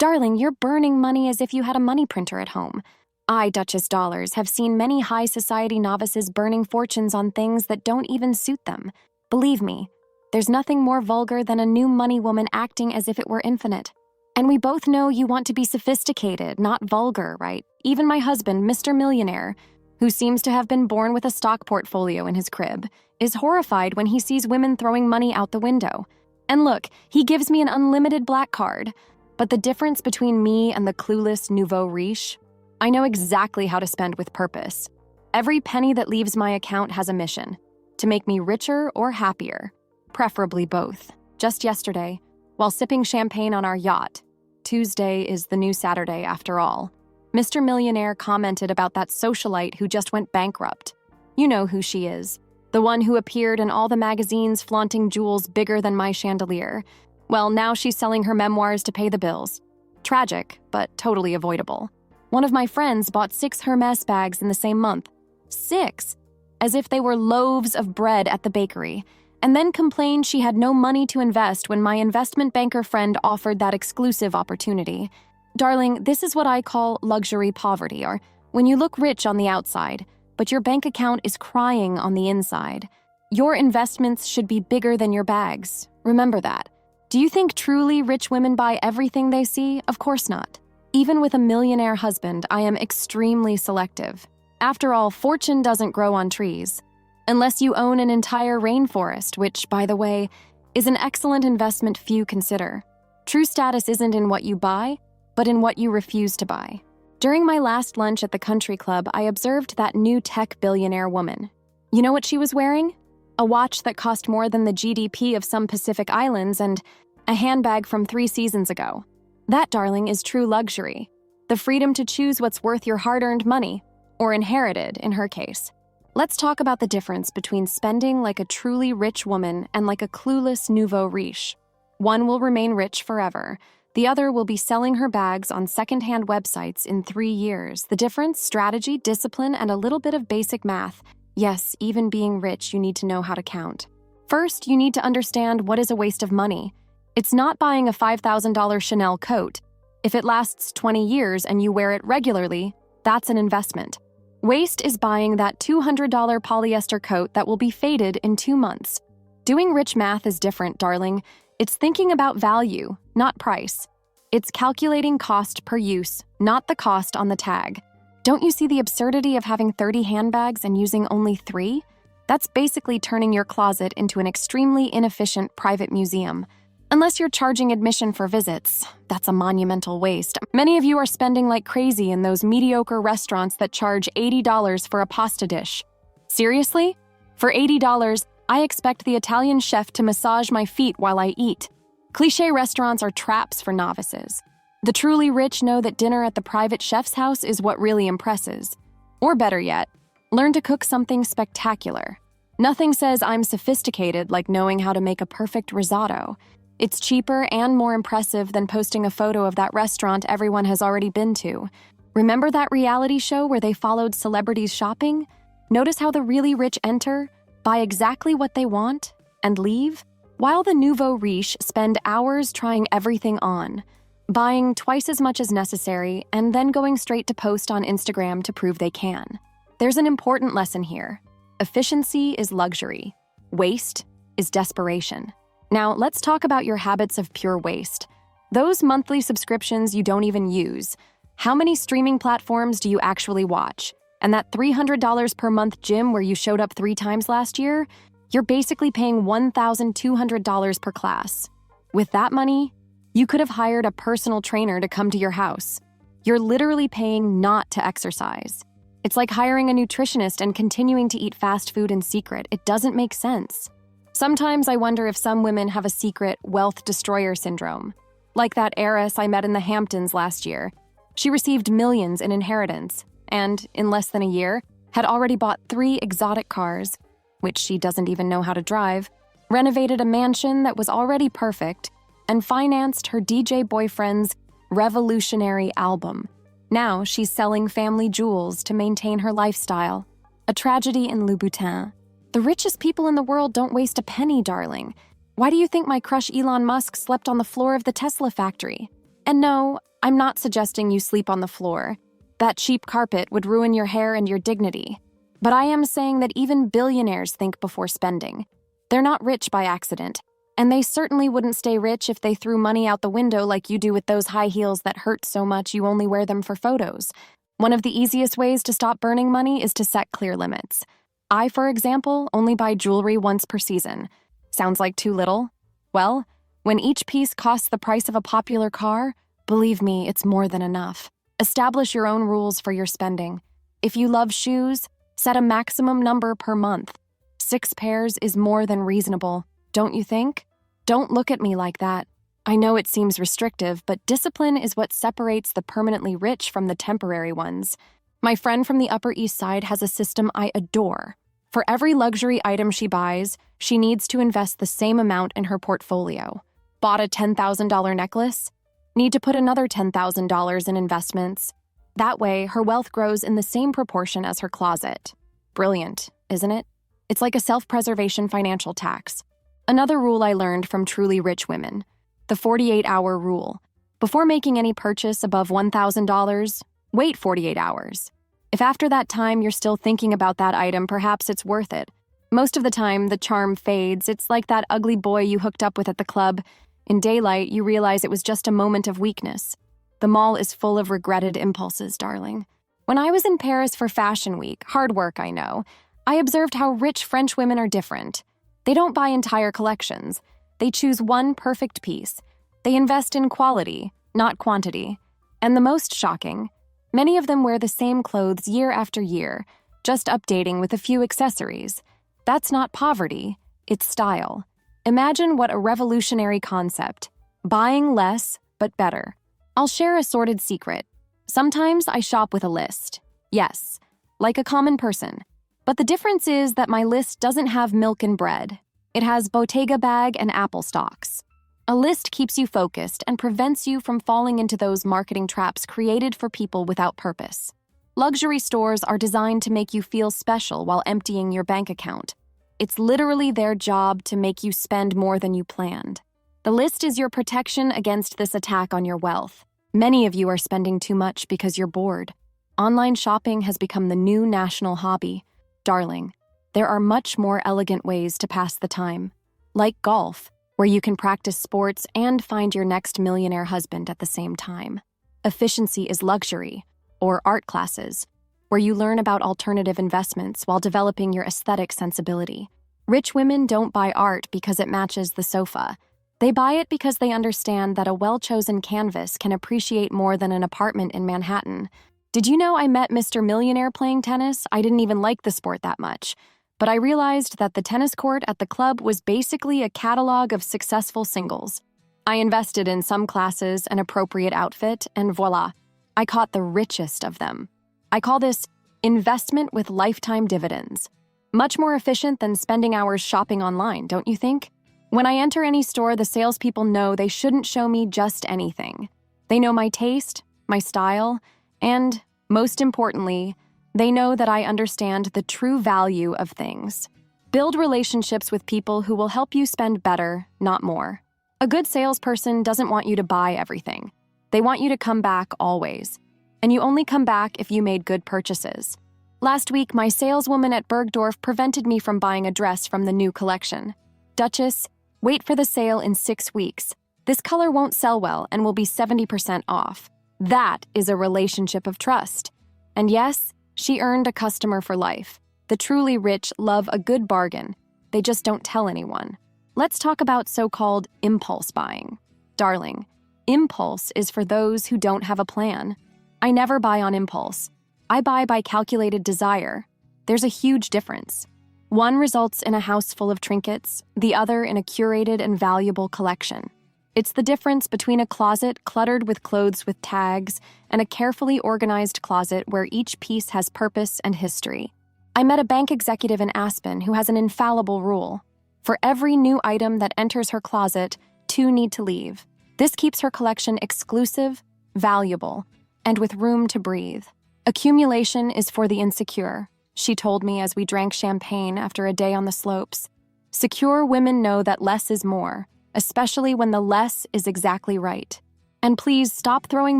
Darling, you're burning money as if you had a money printer at home. I, Duchess Dollars, have seen many high society novices burning fortunes on things that don't even suit them. Believe me, there's nothing more vulgar than a new money woman acting as if it were infinite. And we both know you want to be sophisticated, not vulgar, right? Even my husband, Mr. Millionaire, who seems to have been born with a stock portfolio in his crib, is horrified when he sees women throwing money out the window. And look, he gives me an unlimited black card. But the difference between me and the clueless nouveau riche? I know exactly how to spend with purpose. Every penny that leaves my account has a mission: to make me richer or happier, preferably both. Just yesterday, while sipping champagne on our yacht, Tuesday is the new Saturday after all, Mr. Millionaire commented about that socialite who just went bankrupt. You know who she is. The one who appeared in all the magazines flaunting jewels bigger than my chandelier. Well, now she's selling her memoirs to pay the bills. Tragic, but totally avoidable. One of my friends bought 6 Hermes bags in the same month. 6! As if they were loaves of bread at the bakery. And then complained she had no money to invest when my investment banker friend offered that exclusive opportunity. Darling, this is what I call luxury poverty, or when you look rich on the outside, but your bank account is crying on the inside. Your investments should be bigger than your bags. Remember that. Do you think truly rich women buy everything they see? Of course not. Even with a millionaire husband, I am extremely selective. After all, fortune doesn't grow on trees. Unless you own an entire rainforest, which, by the way, is an excellent investment few consider. True status isn't in what you buy, but in what you refuse to buy. During my last lunch at the country club, I observed that new tech billionaire woman. You know what she was wearing? A watch that cost more than the GDP of some Pacific islands and a handbag from 3 seasons ago. That, darling, is true luxury. The freedom to choose what's worth your hard-earned money, or inherited in her case. Let's talk about the difference between spending like a truly rich woman and like a clueless nouveau riche. One will remain rich forever. The other will be selling her bags on second-hand websites in 3 years. The difference? Strategy, discipline, and a little bit of basic math. Yes, even being rich, you need to know how to count. First, you need to understand what is a waste of money. It's not buying a $5,000 Chanel coat. If it lasts 20 years and you wear it regularly, that's an investment. Waste is buying that $200 polyester coat that will be faded in 2 months. Doing rich math is different, darling. It's thinking about value, not price. It's calculating cost per use, not the cost on the tag. Don't you see the absurdity of having 30 handbags and using only 3? That's basically turning your closet into an extremely inefficient private museum. Unless you're charging admission for visits, that's a monumental waste. Many of you are spending like crazy in those mediocre restaurants that charge $80 for a pasta dish. Seriously? For $80, I expect the Italian chef to massage my feet while I eat. Cliché restaurants are traps for novices. The truly rich know that dinner at the private chef's house is what really impresses. Or better yet, learn to cook something spectacular. Nothing says I'm sophisticated like knowing how to make a perfect risotto. It's cheaper and more impressive than posting a photo of that restaurant everyone has already been to. Remember that reality show where they followed celebrities shopping? Notice how the really rich enter, buy exactly what they want, and leave? While the nouveau riche spend hours trying everything on, buying twice as much as necessary, and then going straight to post on Instagram to prove they can. There's an important lesson here. Efficiency is luxury. Waste is desperation. Now, let's talk about your habits of pure waste. Those monthly subscriptions you don't even use. How many streaming platforms do you actually watch? And that $300 per month gym where you showed up 3 times last year? You're basically paying $1,200 per class. With that money, you could have hired a personal trainer to come to your house. You're literally paying not to exercise. It's like hiring a nutritionist and continuing to eat fast food in secret. It doesn't make sense. Sometimes I wonder if some women have a secret wealth destroyer syndrome. Like that heiress I met in the Hamptons last year. She received millions in inheritance and, in less than a year, had already bought 3 exotic cars, which she doesn't even know how to drive, renovated a mansion that was already perfect, and financed her DJ boyfriend's revolutionary album. Now she's selling family jewels to maintain her lifestyle. A tragedy in Louboutin. The richest people in the world don't waste a penny, darling. Why do you think my crush Elon Musk slept on the floor of the Tesla factory? And no, I'm not suggesting you sleep on the floor. That cheap carpet would ruin your hair and your dignity. But I am saying that even billionaires think before spending. They're not rich by accident, and they certainly wouldn't stay rich if they threw money out the window like you do with those high heels that hurt so much you only wear them for photos. One of the easiest ways to stop burning money is to set clear limits. I, for example, only buy jewelry once per season. Sounds like too little? Well, when each piece costs the price of a popular car, believe me, it's more than enough. Establish your own rules for your spending. If you love shoes, set a maximum number per month. 6 pairs is more than reasonable, don't you think? Don't look at me like that. I know it seems restrictive, but discipline is what separates the permanently rich from the temporary ones. My friend from the Upper East Side has a system I adore. For every luxury item she buys, she needs to invest the same amount in her portfolio. Bought a $10,000 necklace? Need to put another $10,000 in investments. That way, her wealth grows in the same proportion as her closet. Brilliant, isn't it? It's like a self-preservation financial tax. Another rule I learned from truly rich women: the 48-hour rule. Before making any purchase above $1,000, wait 48 hours. If after that time you're still thinking about that item, perhaps it's worth it. Most of the time, the charm fades. It's like that ugly boy you hooked up with at the club. In daylight, you realize it was just a moment of weakness. The mall is full of regretted impulses, darling. When I was in Paris for Fashion Week, hard work, I know, I observed how rich French women are different. They don't buy entire collections. They choose one perfect piece. They invest in quality, not quantity. And the most shocking, many of them wear the same clothes year after year, just updating with a few accessories. That's not poverty, it's style. Imagine what a revolutionary concept. Buying less, but better. I'll share a sordid secret. Sometimes I shop with a list. Yes, like a common person. But the difference is that my list doesn't have milk and bread. It has Bottega bag and Apple stocks. A list keeps you focused and prevents you from falling into those marketing traps created for people without purpose. Luxury stores are designed to make you feel special while emptying your bank account. It's literally their job to make you spend more than you planned. The list is your protection against this attack on your wealth. Many of you are spending too much because you're bored. Online shopping has become the new national hobby. Darling, there are much more elegant ways to pass the time. Like golf, where you can practice sports and find your next millionaire husband at the same time. Efficiency is luxury, or art classes, where you learn about alternative investments while developing your aesthetic sensibility. Rich women don't buy art because it matches the sofa. They buy it because they understand that a well-chosen canvas can appreciate more than an apartment in Manhattan. Did you know I met Mr. Millionaire playing tennis? I didn't even like the sport that much. But I realized that the tennis court at the club was basically a catalog of successful singles. I invested in some classes, an appropriate outfit, and voila, I caught the richest of them. I call this investment with lifetime dividends. Much more efficient than spending hours shopping online, don't you think? When I enter any store, the salespeople know they shouldn't show me just anything. They know my taste, my style, and, most importantly, they know that I understand the true value of things. Build relationships with people who will help you spend better, not more. A good salesperson doesn't want you to buy everything. They want you to come back always. And you only come back if you made good purchases. Last week, my saleswoman at Bergdorf prevented me from buying a dress from the new collection. Duchess, wait for the sale in 6 weeks. This color won't sell well and will be 70% off. That is a relationship of trust. And yes, she earned a customer for life. The truly rich love a good bargain. They just don't tell anyone. Let's talk about so-called impulse buying. Darling, impulse is for those who don't have a plan. I never buy on impulse. I buy by calculated desire. There's a huge difference. One results in a house full of trinkets, the other in a curated and valuable collection. It's the difference between a closet cluttered with clothes with tags and a carefully organized closet where each piece has purpose and history. I met a bank executive in Aspen who has an infallible rule. For every new item that enters her closet, 2 need to leave. This keeps her collection exclusive, valuable, and with room to breathe. Accumulation is for the insecure, she told me as we drank champagne after a day on the slopes. Secure women know that less is more, especially when the less is exactly right. And please stop throwing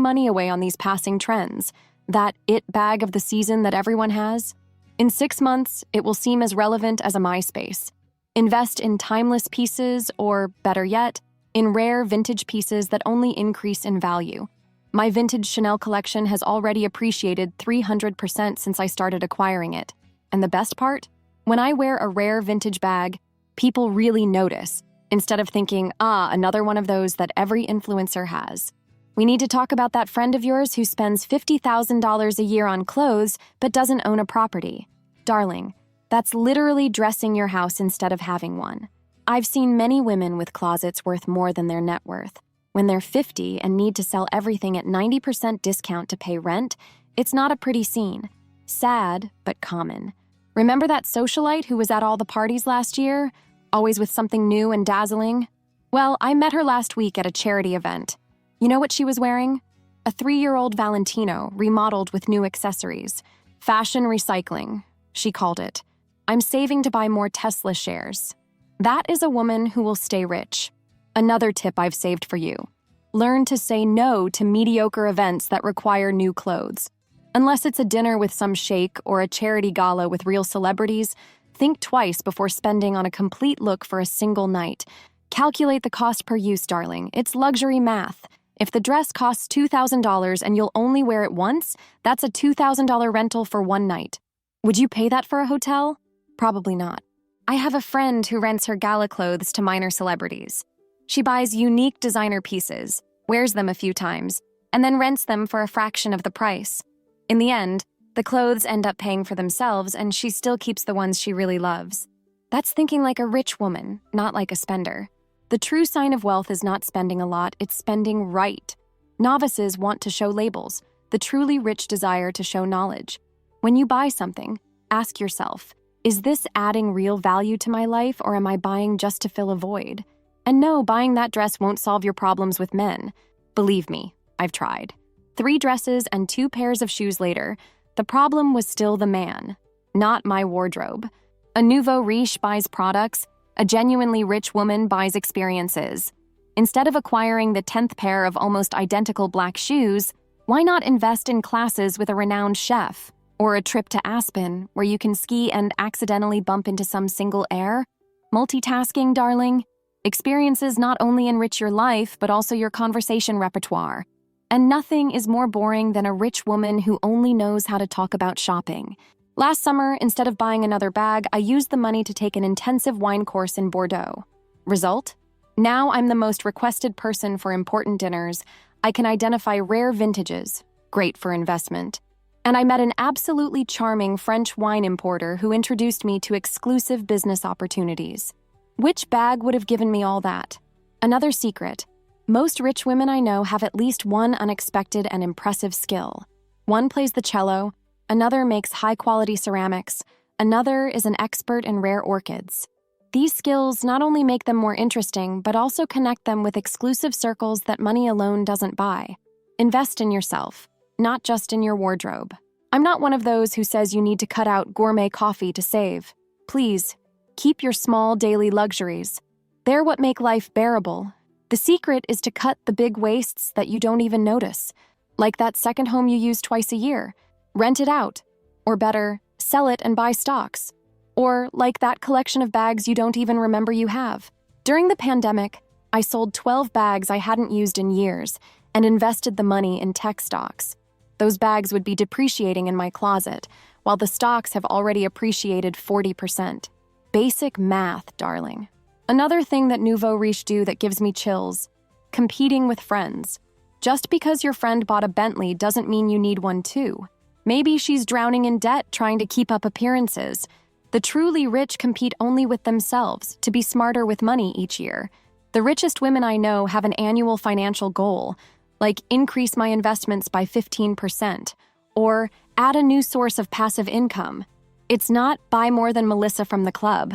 money away on these passing trends. That it bag of the season that everyone has. In 6 months, it will seem as relevant as a MySpace. Invest in timeless pieces, or better yet, in rare vintage pieces that only increase in value. My vintage Chanel collection has already appreciated 300% since I started acquiring it. And the best part? When I wear a rare vintage bag, people really notice, instead of thinking, another one of those that every influencer has. We need to talk about that friend of yours who spends $50,000 a year on clothes but doesn't own a property. Darling, that's literally dressing your house instead of having one. I've seen many women with closets worth more than their net worth. When they're 50 and need to sell everything at 90% discount to pay rent, it's not a pretty scene. Sad, but common. Remember that socialite who was at all the parties last year? Always with something new and dazzling? Well, I met her last week at a charity event. You know what she was wearing? A 3-year-old Valentino remodeled with new accessories. Fashion recycling, she called it. I'm saving to buy more Tesla shares. That is a woman who will stay rich. Another tip I've saved for you. Learn to say no to mediocre events that require new clothes. Unless it's a dinner with some sheikh or a charity gala with real celebrities, think twice before spending on a complete look for a single night. Calculate the cost per use, darling. It's luxury math. If the dress costs $2,000 and you'll only wear it once, that's a $2,000 rental for one night. Would you pay that for a hotel? Probably not. I have a friend who rents her gala clothes to minor celebrities. She buys unique designer pieces, wears them a few times, and then rents them for a fraction of the price. In the end, the clothes end up paying for themselves and she still keeps the ones she really loves. That's thinking like a rich woman, not like a spender. The true sign of wealth is not spending a lot, it's spending right. Novices want to show labels. The truly rich desire to show knowledge. When you buy something, ask yourself, is this adding real value to my life or am I buying just to fill a void? And no, buying that dress won't solve your problems with men. Believe me, I've tried. 3 dresses and 2 pairs of shoes later, the problem was still the man, not my wardrobe. A nouveau riche buys products, a genuinely rich woman buys experiences. Instead of acquiring the 10th pair of almost identical black shoes, why not invest in classes with a renowned chef? Or a trip to Aspen, where you can ski and accidentally bump into some single heir? Multitasking, darling. Experiences not only enrich your life, but also your conversation repertoire. And nothing is more boring than a rich woman who only knows how to talk about shopping. Last summer, instead of buying another bag, I used the money to take an intensive wine course in Bordeaux. Result? Now I'm the most requested person for important dinners. I can identify rare vintages, great for investment. And I met an absolutely charming French wine importer who introduced me to exclusive business opportunities. Which bag would have given me all that? Another secret. Most rich women I know have at least one unexpected and impressive skill. One plays the cello, another makes high-quality ceramics, another is an expert in rare orchids. These skills not only make them more interesting, but also connect them with exclusive circles that money alone doesn't buy. Invest in yourself, not just in your wardrobe. I'm not one of those who says you need to cut out gourmet coffee to save. Please, keep your small daily luxuries. They're what make life bearable. The secret is to cut the big wastes that you don't even notice, like that second home you use twice a year. Rent it out. Or better, sell it and buy stocks. Or like that collection of bags you don't even remember you have. During the pandemic, I sold 12 bags I hadn't used in years and invested the money in tech stocks. Those bags would be depreciating in my closet, while the stocks have already appreciated 40%. Basic math, darling. Another thing that nouveau riche do that gives me chills: competing with friends. Just because your friend bought a Bentley doesn't mean you need one too. Maybe she's drowning in debt trying to keep up appearances. The truly rich compete only with themselves to be smarter with money each year. The richest women I know have an annual financial goal, like increase my investments by 15%, or add a new source of passive income. It's not buy more than Melissa from the club.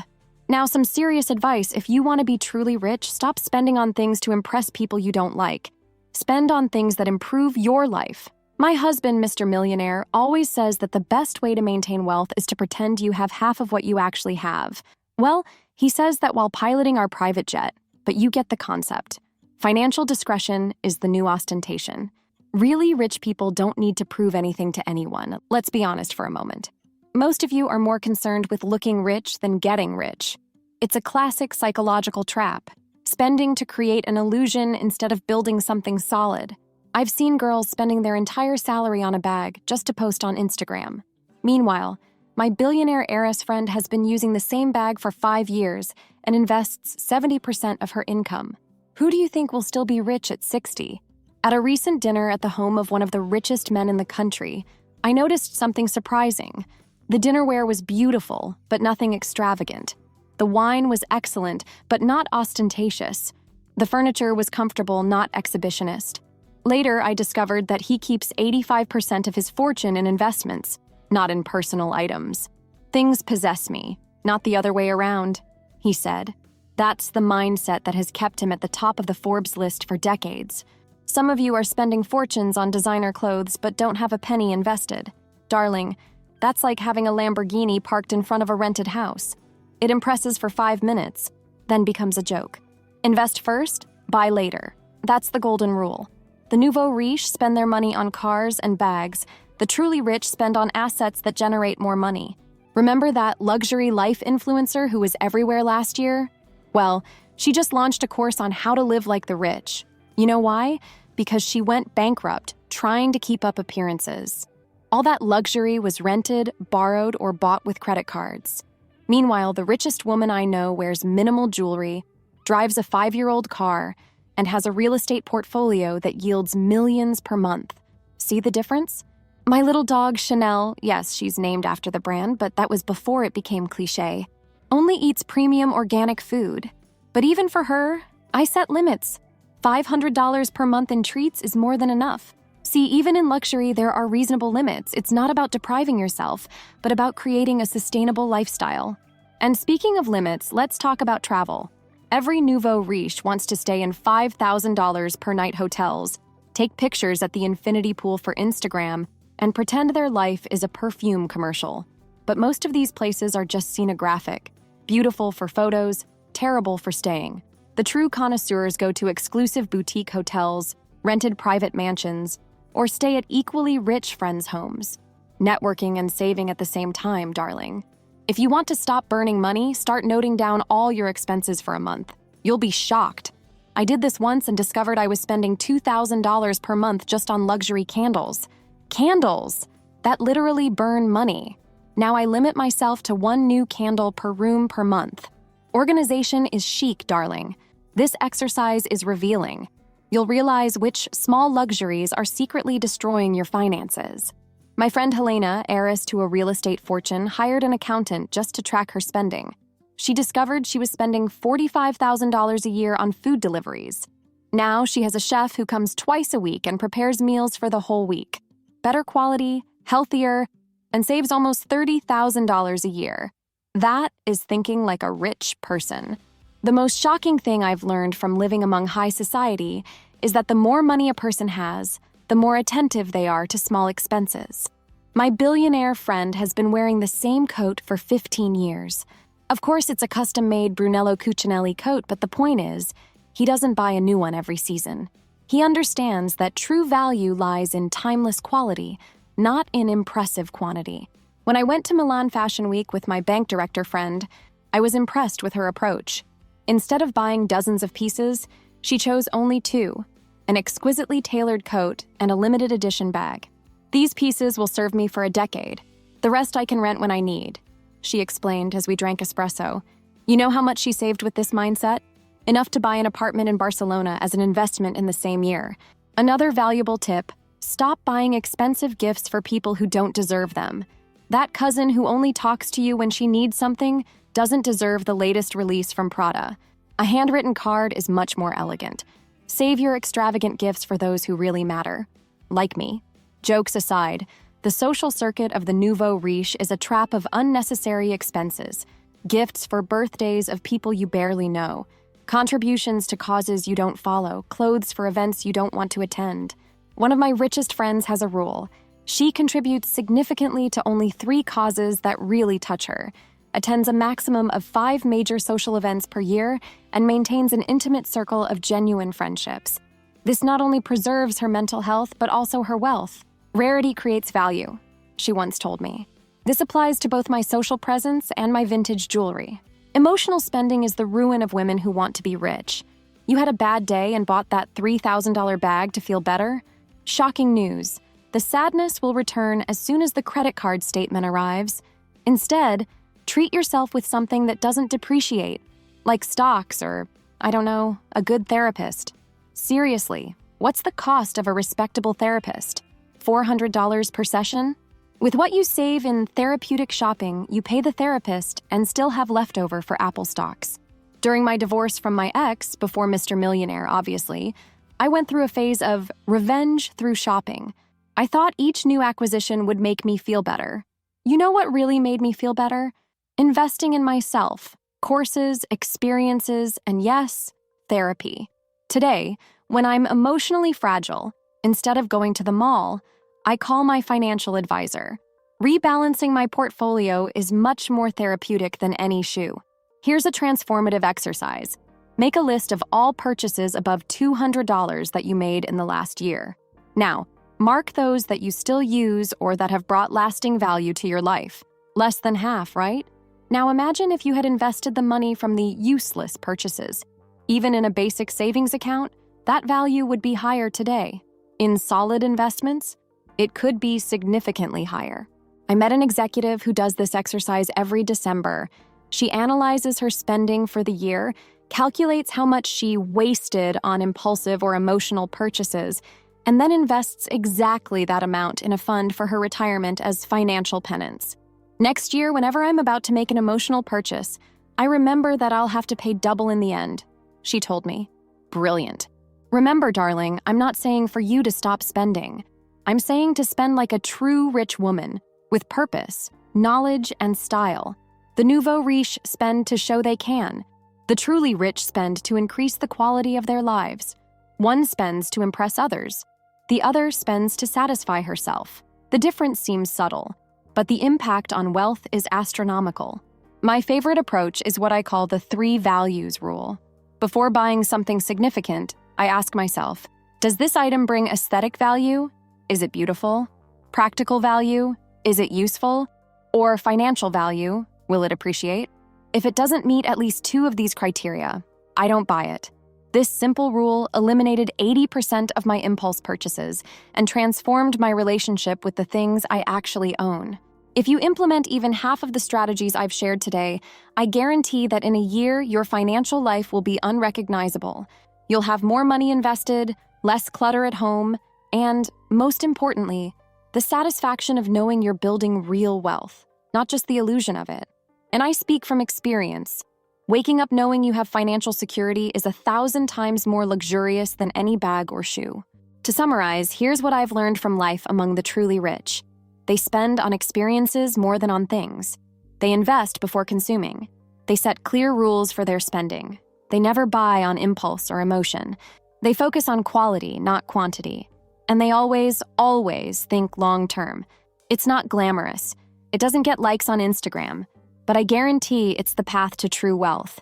Now, some serious advice: if you want to be truly rich, stop spending on things to impress people you don't like. Spend on things that improve your life. My husband, Mr. Millionaire, always says that the best way to maintain wealth is to pretend you have half of what you actually have. Well, he says that while piloting our private jet, but you get the concept. Financial discretion is the new ostentation. Really rich people don't need to prove anything to anyone. Let's be honest for a moment. Most of you are more concerned with looking rich than getting rich. It's a classic psychological trap, spending to create an illusion instead of building something solid. I've seen girls spending their entire salary on a bag just to post on Instagram. Meanwhile, my billionaire heiress friend has been using the same bag for 5 years and invests 70% of her income. Who do you think will still be rich at 60? At a recent dinner at the home of one of the richest men in the country, I noticed something surprising. The dinnerware was beautiful, but nothing extravagant. The wine was excellent, but not ostentatious. The furniture was comfortable, not exhibitionist. Later, I discovered that he keeps 85% of his fortune in investments, not in personal items. Things possess me, not the other way around, he said. That's the mindset that has kept him at the top of the Forbes list for decades. Some of you are spending fortunes on designer clothes but don't have a penny invested. Darling, that's like having a Lamborghini parked in front of a rented house. It impresses for 5 minutes, then becomes a joke. Invest first, buy later. That's the golden rule. The nouveau riche spend their money on cars and bags. The truly rich spend on assets that generate more money. Remember that luxury life influencer who was everywhere last year? Well, she just launched a course on how to live like the rich. You know why? Because she went bankrupt trying to keep up appearances. All that luxury was rented, borrowed, or bought with credit cards. Meanwhile, the richest woman I know wears minimal jewelry, drives a 5-year-old car, and has a real estate portfolio that yields millions per month. See the difference? My little dog, Chanel, yes, she's named after the brand, but that was before it became cliché, only eats premium organic food. But even for her, I set limits. $500 per month in treats is more than enough. See, even in luxury, there are reasonable limits. It's not about depriving yourself, but about creating a sustainable lifestyle. And speaking of limits, let's talk about travel. Every nouveau riche wants to stay in $5,000 per night hotels, take pictures at the infinity pool for Instagram, and pretend their life is a perfume commercial. But most of these places are just scenographic, beautiful for photos, terrible for staying. The true connoisseurs go to exclusive boutique hotels, rented private mansions, or stay at equally rich friends' homes. Networking and saving at the same time, darling. If you want to stop burning money, start noting down all your expenses for a month. You'll be shocked. I did this once and discovered I was spending $2,000 per month just on luxury candles. Candles! That literally burn money. Now I limit myself to 1 new candle per room per month. Organization is chic, darling. This exercise is revealing. You'll realize which small luxuries are secretly destroying your finances. My friend Helena, heiress to a real estate fortune, hired an accountant just to track her spending. She discovered she was spending $45,000 a year on food deliveries. Now she has a chef who comes twice a week and prepares meals for the whole week. Better quality, healthier, and saves almost $30,000 a year. That is thinking like a rich person. The most shocking thing I've learned from living among high society is that the more money a person has, the more attentive they are to small expenses. My billionaire friend has been wearing the same coat for 15 years. Of course, it's a custom-made Brunello Cucinelli coat, but the point is, he doesn't buy a new one every season. He understands that true value lies in timeless quality, not in impressive quantity. When I went to Milan Fashion Week with my bank director friend, I was impressed with her approach. Instead of buying dozens of pieces, she chose only 2, an exquisitely tailored coat and a limited edition bag. These pieces will serve me for a decade. The rest I can rent when I need, she explained as we drank espresso. You know how much she saved with this mindset? Enough to buy an apartment in Barcelona as an investment in the same year. Another valuable tip: stop buying expensive gifts for people who don't deserve them. That cousin who only talks to you when she needs something doesn't deserve the latest release from Prada. A handwritten card is much more elegant. Save your extravagant gifts for those who really matter. Like me. Jokes aside, the social circuit of the nouveau riche is a trap of unnecessary expenses. Gifts for birthdays of people you barely know. Contributions to causes you don't follow. Clothes for events you don't want to attend. One of my richest friends has a rule. She contributes significantly to only 3 causes that really touch her. attends a maximum of 5 major social events per year, and maintains an intimate circle of genuine friendships. This not only preserves her mental health, but also her wealth. Rarity creates value, she once told me. This applies to both my social presence and my vintage jewelry. Emotional spending is the ruin of women who want to be rich. You had a bad day and bought that $3,000 bag to feel better? Shocking news. The sadness will return as soon as the credit card statement arrives. Instead, treat yourself with something that doesn't depreciate, like stocks or, I don't know, a good therapist. Seriously, what's the cost of a respectable therapist? $400 per session? With what you save in therapeutic shopping, you pay the therapist and still have leftover for Apple stocks. During my divorce from my ex, before Mr. Millionaire, obviously, I went through a phase of revenge through shopping. I thought each new acquisition would make me feel better. You know what really made me feel better? Investing in myself, courses, experiences, and yes, therapy. Today, when I'm emotionally fragile, instead of going to the mall, I call my financial advisor. Rebalancing my portfolio is much more therapeutic than any shoe. Here's a transformative exercise. Make a list of all purchases above $200 that you made in the last year. Now, mark those that you still use or that have brought lasting value to your life. Less than half, right? Now imagine if you had invested the money from the useless purchases. Even in a basic savings account, that value would be higher today. In solid investments, it could be significantly higher. I met an executive who does this exercise every December. She analyzes her spending for the year, calculates how much she wasted on impulsive or emotional purchases, and then invests exactly that amount in a fund for her retirement as financial penance. Next year, whenever I'm about to make an emotional purchase, I remember that I'll have to pay double in the end, she told me. Brilliant. Remember, darling, I'm not saying for you to stop spending. I'm saying to spend like a true rich woman, with purpose, knowledge, and style. The nouveau riche spend to show they can. The truly rich spend to increase the quality of their lives. One spends to impress others. The other spends to satisfy herself. The difference seems subtle, but the impact on wealth is astronomical. My favorite approach is what I call the 3 values rule. Before buying something significant, I ask myself, does this item bring aesthetic value? Is it beautiful? Practical value? Is it useful? Or financial value? Will it appreciate? If it doesn't meet at least 2 of these criteria, I don't buy it. This simple rule eliminated 80% of my impulse purchases and transformed my relationship with the things I actually own. If you implement even half of the strategies I've shared today, I guarantee that in a year, your financial life will be unrecognizable. You'll have more money invested, less clutter at home, and, most importantly, the satisfaction of knowing you're building real wealth, not just the illusion of it. And I speak from experience. Waking up knowing you have financial security is 1,000 times more luxurious than any bag or shoe. To summarize, here's what I've learned from life among the truly rich. They spend on experiences more than on things. They invest before consuming. They set clear rules for their spending. They never buy on impulse or emotion. They focus on quality, not quantity. And they always, always think long-term. It's not glamorous. It doesn't get likes on Instagram. But I guarantee it's the path to true wealth.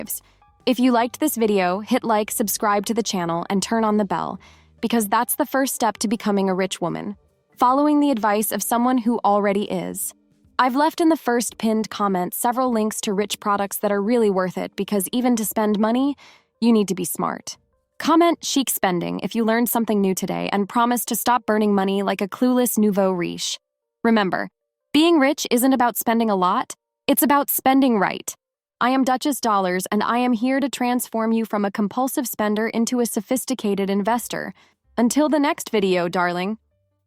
If you liked this video, hit like, subscribe to the channel, and turn on the bell, because that's the first step to becoming a rich woman. Following the advice of someone who already is. I've left in the first pinned comment several links to rich products that are really worth it because even to spend money, you need to be smart. Comment chic spending if you learned something new today and promise to stop burning money like a clueless nouveau riche. Remember, being rich isn't about spending a lot, it's about spending right. I am Duchess Dollars and I am here to transform you from a compulsive spender into a sophisticated investor. Until the next video, darling.